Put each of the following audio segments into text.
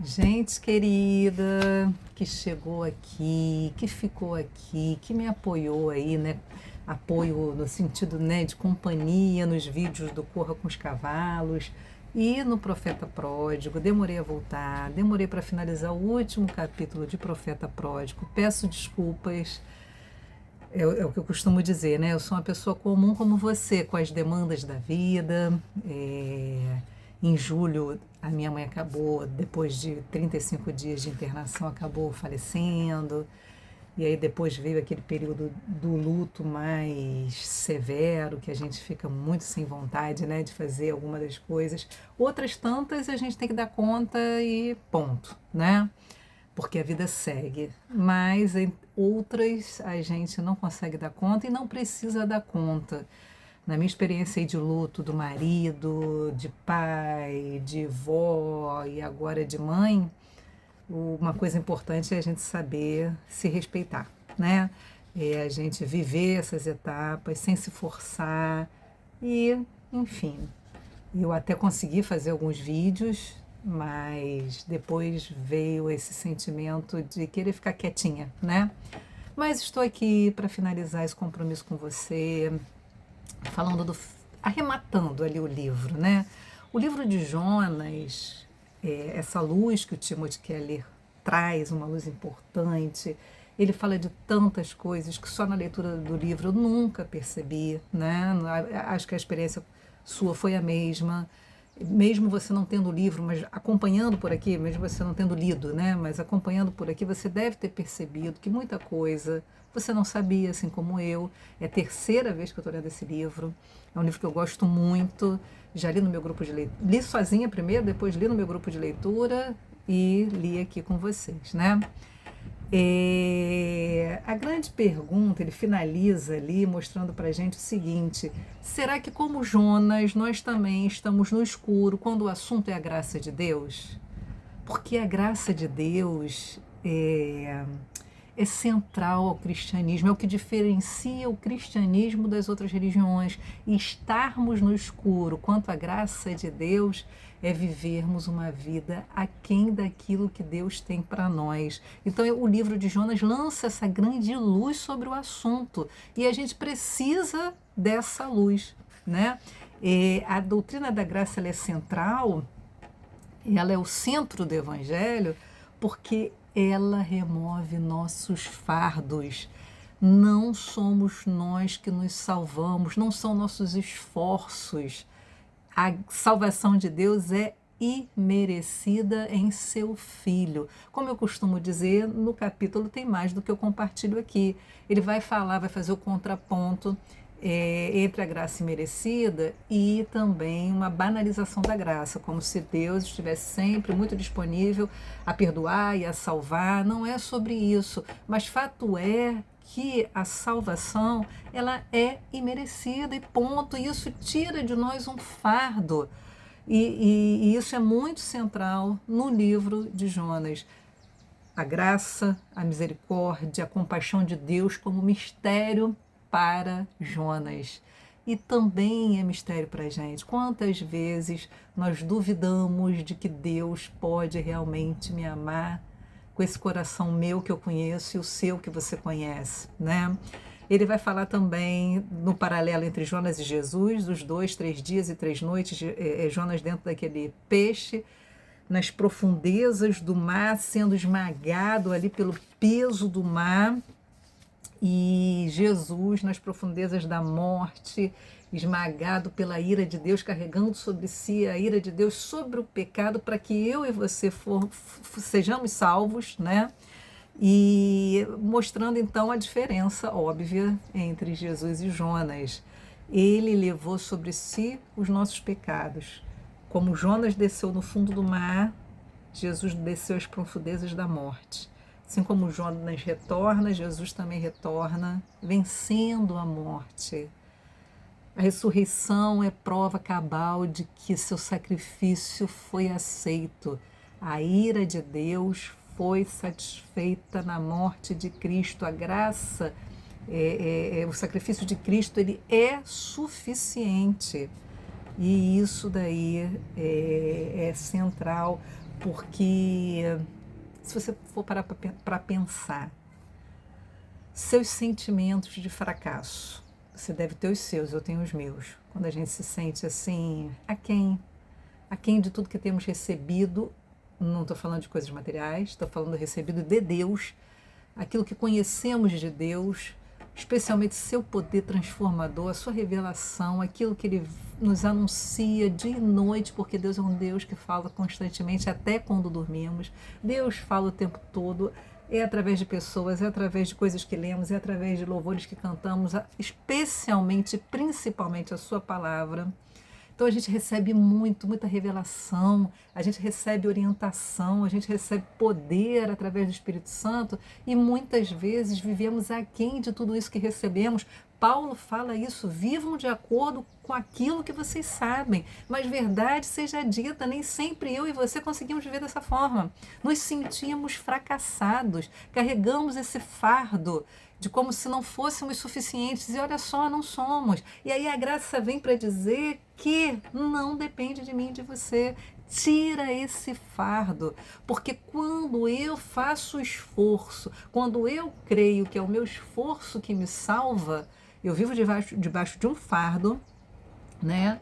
Gente querida, que chegou aqui, que ficou aqui, que me apoiou aí, né? Apoio no sentido, né, de companhia nos vídeos do Corra com os Cavalos e no Profeta Pródigo. Demorei a voltar, demorei para finalizar o último capítulo de Profeta Pródigo. Peço desculpas, é o que eu costumo dizer, né? Eu sou uma pessoa comum como você, com as demandas da vida. Em julho, a minha mãe acabou, depois de 35 dias de internação, acabou falecendo. E aí depois veio aquele período do luto mais severo, que a gente fica muito sem vontade, né, de fazer alguma das coisas. Outras tantas a gente tem que dar conta e ponto, né? Porque a vida segue. Mas em outras a gente não consegue dar conta e não precisa dar conta. Na minha experiência aí de luto do marido, de pai, de vó e agora de mãe, uma coisa importante é a gente saber se respeitar, né? É a gente viver essas etapas sem se forçar e, enfim, eu até consegui fazer alguns vídeos, mas depois veio esse sentimento de querer ficar quietinha, né? Mas estou aqui para finalizar esse compromisso com você, falando arrematando ali o livro, né? O livro de Jonas, essa luz que o Timothy Keller traz, uma luz importante. Ele fala de tantas coisas que só na leitura do livro eu nunca percebi, né? Acho que a experiência sua foi a mesma, mesmo você não tendo o livro, mas acompanhando por aqui, mesmo você não tendo lido, né? Mas acompanhando por aqui, você deve ter percebido que muita coisa você não sabia, assim como eu. É a terceira vez que eu estou lendo esse livro. É um livro que eu gosto muito. Já li no meu grupo de leitura. Li sozinha primeiro, depois li no meu grupo de leitura e li aqui com vocês, né? A grande pergunta, ele finaliza ali mostrando para a gente o seguinte: será que, como Jonas, nós também estamos no escuro quando o assunto é a graça de Deus? Porque a graça de Deus é central ao cristianismo, é o que diferencia o cristianismo das outras religiões. E estarmos no escuro quanto à graça de Deus é vivermos uma vida aquém daquilo que Deus tem para nós. Então, o livro de Jonas lança essa grande luz sobre o assunto e a gente precisa dessa luz, né? A doutrina da graça ela é central, ela é o centro do Evangelho, porque ela remove nossos fardos. Não somos nós que nos salvamos, não são nossos esforços. A salvação de Deus é imerecida em seu Filho. Como eu costumo dizer, no capítulo tem mais do que eu compartilho aqui. Ele vai falar, vai fazer o contraponto entre a graça imerecida e também uma banalização da graça, como se Deus estivesse sempre muito disponível a perdoar e a salvar. Não é sobre isso, mas fato é que a salvação ela é imerecida e ponto. E isso tira de nós um fardo. E isso é muito central no livro de Jonas. A graça, a misericórdia, a compaixão de Deus como mistério para Jonas. E também é mistério para a gente. Quantas vezes nós duvidamos de que Deus pode realmente me amar com esse coração meu que eu conheço e o seu que você conhece, né? Ele vai falar também no paralelo entre Jonas e Jesus, os dois, 3 dias e 3 noites, Jonas dentro daquele peixe, nas profundezas do mar, sendo esmagado ali pelo peso do mar, e Jesus nas profundezas da morte, esmagado pela ira de Deus, carregando sobre si a ira de Deus sobre o pecado, para que eu e você sejamos salvos, né? E mostrando então a diferença óbvia entre Jesus e Jonas. Ele levou sobre si os nossos pecados. Como Jonas desceu no fundo do mar, Jesus desceu às profundezas da morte. Assim como Jonas retorna, Jesus também retorna, vencendo a morte. A ressurreição é prova cabal de que seu sacrifício foi aceito. A ira de Deus foi satisfeita na morte de Cristo. A graça, o sacrifício de Cristo, ele é suficiente. E isso daí é central porque se você for parar para pensar, seus sentimentos de fracasso, você deve ter os seus, eu tenho os meus. Quando a gente se sente assim, aquém de tudo que temos recebido, não estou falando de coisas materiais, estou falando recebido de Deus, aquilo que conhecemos de Deus, especialmente seu poder transformador, a sua revelação, aquilo que Ele nos anuncia dia e noite, porque Deus é um Deus que fala constantemente, até quando dormimos. Deus fala o tempo todo, é através de pessoas, é através de coisas que lemos, é através de louvores que cantamos, especialmente, principalmente a sua palavra. Então a gente recebe muita revelação, a gente recebe orientação, a gente recebe poder através do Espírito Santo e muitas vezes vivemos aquém de tudo isso que recebemos. Paulo fala isso, vivam de acordo com aquilo que vocês sabem, mas verdade seja dita, nem sempre eu e você conseguimos viver dessa forma. Nos sentimos fracassados, carregamos esse fardo de como se não fôssemos suficientes, e olha só, não somos. E aí a graça vem para dizer que não depende de mim e de você. Tira esse fardo, porque quando eu faço esforço, quando eu creio que é o meu esforço que me salva, eu vivo debaixo de um fardo, né?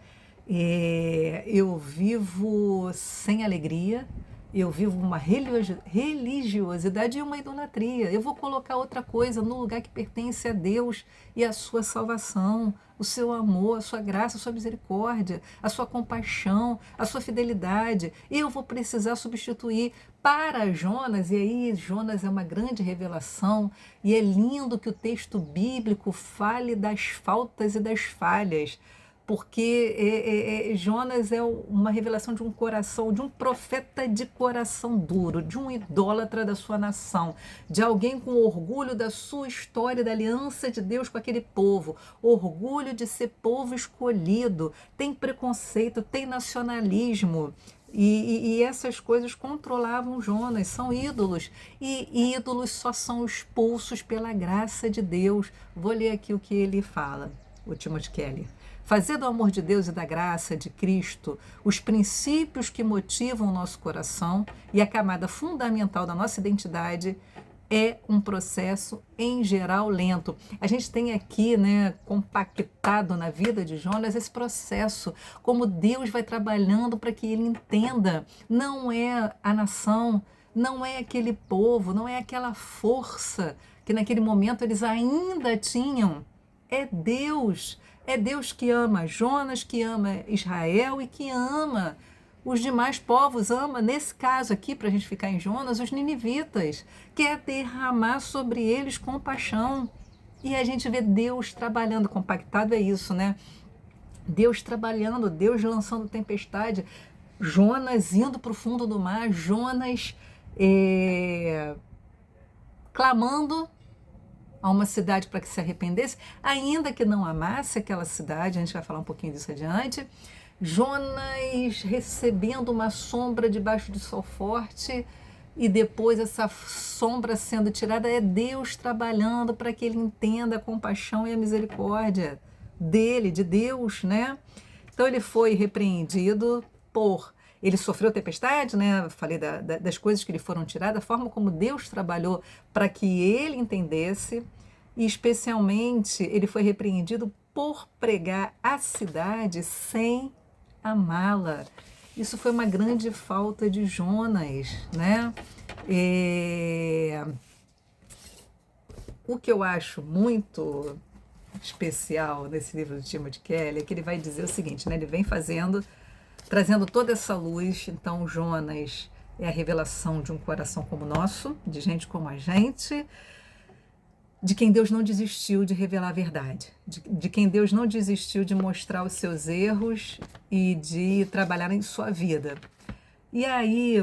Eu vivo sem alegria, eu vivo uma religiosidade e uma idolatria. Eu vou colocar outra coisa no lugar que pertence a Deus e a sua salvação, o seu amor, a sua graça, a sua misericórdia, a sua compaixão, a sua fidelidade. Eu vou precisar substituir para Jonas, e aí Jonas é uma grande revelação, e é lindo que o texto bíblico fale das faltas e das falhas, porque Jonas é uma revelação de um coração, de um profeta de coração duro, de um idólatra da sua nação, de alguém com orgulho da sua história, da aliança de Deus com aquele povo, orgulho de ser povo escolhido, tem preconceito, tem nacionalismo, e essas coisas controlavam Jonas, são ídolos, e ídolos só são expulsos pela graça de Deus. Vou ler aqui o que ele fala, o Timothy Keller. Fazer do amor de Deus e da graça de Cristo os princípios que motivam o nosso coração e a camada fundamental da nossa identidade é um processo, em geral, lento. A gente tem aqui, né, compactado na vida de Jonas esse processo, como Deus vai trabalhando para que ele entenda. Não é a nação, não é aquele povo, não é aquela força que naquele momento eles ainda tinham. É Deus. É Deus que ama Jonas, que ama Israel e que ama os demais povos, ama, nesse caso aqui, para a gente ficar em Jonas, os ninivitas, quer derramar sobre eles compaixão. E a gente vê Deus trabalhando, compactado é isso, né? Deus trabalhando, Deus lançando tempestade, Jonas indo para o fundo do mar, Jonas clamando a uma cidade para que se arrependesse, ainda que não amasse aquela cidade, a gente vai falar um pouquinho disso adiante. Jonas recebendo uma sombra debaixo do sol forte e depois essa sombra sendo tirada, é Deus trabalhando para que ele entenda a compaixão e a misericórdia dele, de Deus, né? Então ele foi repreendido ele sofreu tempestade, né? Falei das coisas que lhe foram tiradas, a forma como Deus trabalhou para que ele entendesse, e especialmente ele foi repreendido por pregar a cidade sem amá-la. Isso foi uma grande falta de Jonas, né? O que eu acho muito especial nesse livro do Timothy Keller é que ele vai dizer o seguinte, né? Ele vem trazendo toda essa luz. Então Jonas é a revelação de um coração como o nosso, de gente como a gente, de quem Deus não desistiu de revelar a verdade, de quem Deus não desistiu de mostrar os seus erros e de trabalhar em sua vida. E aí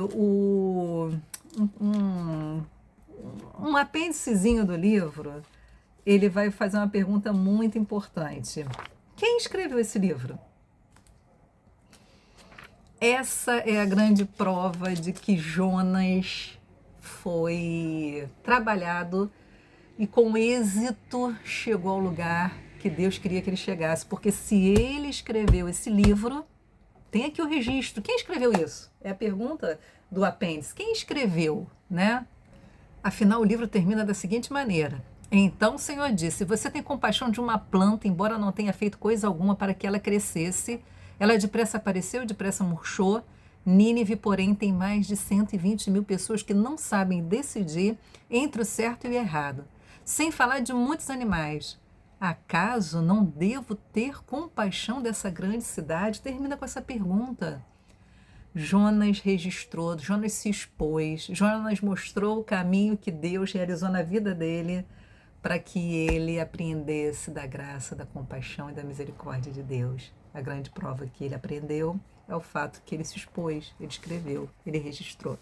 um apêndicezinho do livro, ele vai fazer uma pergunta muito importante. Quem escreveu esse livro? Essa é a grande prova de que Jonas foi trabalhado e com êxito chegou ao lugar que Deus queria que ele chegasse. Porque se ele escreveu esse livro, tem aqui o registro. Quem escreveu isso? É a pergunta do apêndice. Quem escreveu, né? Afinal, o livro termina da seguinte maneira: então o Senhor disse: você tem compaixão de uma planta, embora não tenha feito coisa alguma para que ela crescesse. Ela depressa apareceu, depressa murchou. Nínive, porém, tem mais de 120 mil pessoas que não sabem decidir entre o certo e o errado. Sem falar de muitos animais. Acaso não devo ter compaixão dessa grande cidade? Termina com essa pergunta. Jonas registrou, Jonas se expôs, Jonas mostrou o caminho que Deus realizou na vida dele para que ele apreendesse da graça, da compaixão e da misericórdia de Deus. A grande prova que ele aprendeu é o fato que ele se expôs, ele escreveu, ele registrou.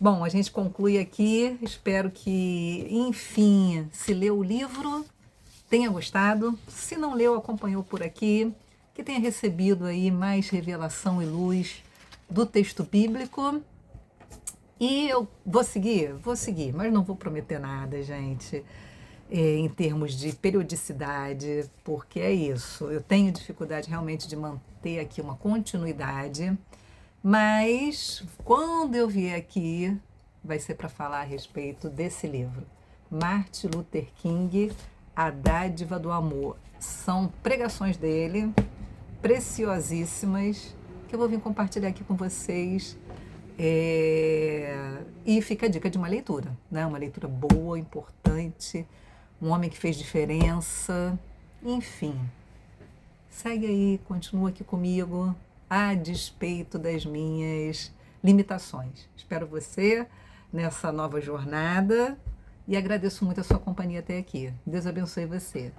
Bom, a gente conclui aqui, espero que, enfim, se leu o livro, tenha gostado. Se não leu, acompanhou por aqui, que tenha recebido aí mais revelação e luz do texto bíblico. E eu vou seguir, mas não vou prometer nada, gente, em termos de periodicidade, porque é isso. Eu tenho dificuldade realmente de manter aqui uma continuidade, mas quando eu vier aqui, vai ser para falar a respeito desse livro, Martin Luther King, A Dádiva do Amor. São pregações dele, preciosíssimas, que eu vou vir compartilhar aqui com vocês. E fica a dica de uma leitura, né? Uma leitura boa, importante, um homem que fez diferença, enfim. Segue aí, continua aqui comigo, a despeito das minhas limitações. Espero você nessa nova jornada e agradeço muito a sua companhia até aqui. Deus abençoe você.